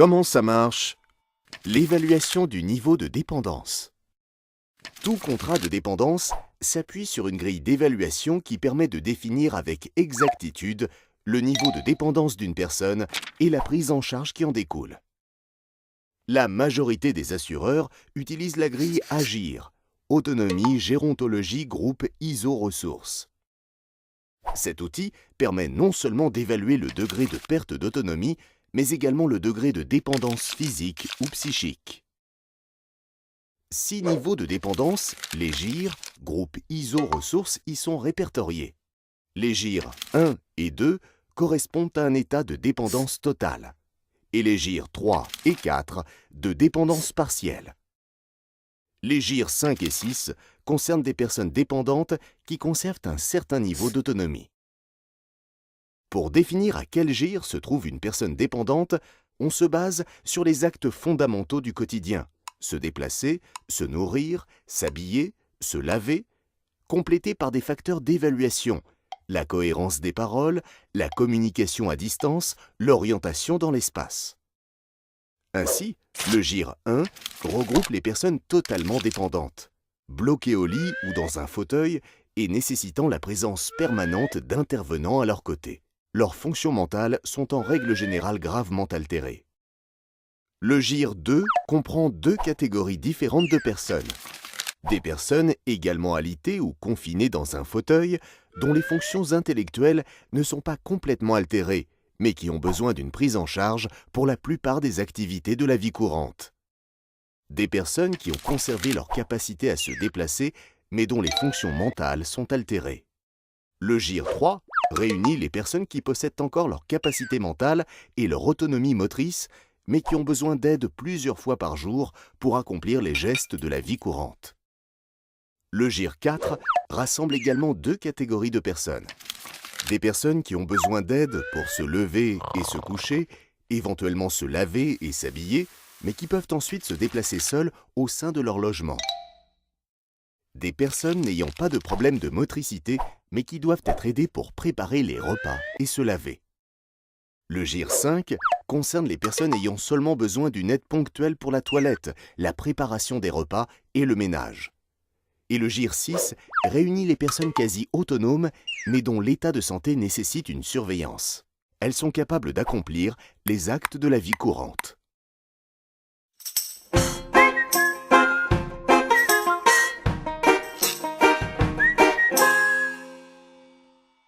Comment ça marche? L'évaluation du niveau de dépendance. Tout contrat de dépendance s'appuie sur une grille d'évaluation qui permet de définir avec exactitude le niveau de dépendance d'une personne et la prise en charge qui en découle. La majorité des assureurs utilisent la grille AGIR, Autonomie, Gérontologie, Groupe ISO Ressources. Cet outil permet non seulement d'évaluer le degré de perte d'autonomie, mais également le degré de dépendance physique ou psychique. 6 niveaux de dépendance, les GIR, Groupe ISO Ressources, y sont répertoriés. Les GIR 1 et 2 correspondent à un état de dépendance totale, et les GIR 3 et 4 de dépendance partielle. Les GIR 5 et 6 concernent des personnes dépendantes qui conservent un certain niveau d'autonomie. Pour définir à quel GIR se trouve une personne dépendante, on se base sur les actes fondamentaux du quotidien: se déplacer, se nourrir, s'habiller, se laver, complétés par des facteurs d'évaluation: la cohérence des paroles, la communication à distance, l'orientation dans l'espace. Ainsi, le GIR 1 regroupe les personnes totalement dépendantes, bloquées au lit ou dans un fauteuil et nécessitant la présence permanente d'intervenants à leur côté. Leurs fonctions mentales sont en règle générale gravement altérées. Le GIR 2 comprend 2 catégories différentes de personnes. Des personnes également alitées ou confinées dans un fauteuil, dont les fonctions intellectuelles ne sont pas complètement altérées, mais qui ont besoin d'une prise en charge pour la plupart des activités de la vie courante. Des personnes qui ont conservé leur capacité à se déplacer, mais dont les fonctions mentales sont altérées. Le GIR 3 réunit les personnes qui possèdent encore leur capacité mentale et leur autonomie motrice, mais qui ont besoin d'aide plusieurs fois par jour pour accomplir les gestes de la vie courante. Le GIR 4 rassemble également 2 catégories de personnes. Des personnes qui ont besoin d'aide pour se lever et se coucher, éventuellement se laver et s'habiller, mais qui peuvent ensuite se déplacer seules au sein de leur logement. Des personnes n'ayant pas de problème de motricité, mais qui doivent être aidées pour préparer les repas et se laver. Le GIR 5 concerne les personnes ayant seulement besoin d'une aide ponctuelle pour la toilette, la préparation des repas et le ménage. Et le GIR 6 réunit les personnes quasi autonomes, mais dont l'état de santé nécessite une surveillance. Elles sont capables d'accomplir les actes de la vie courante.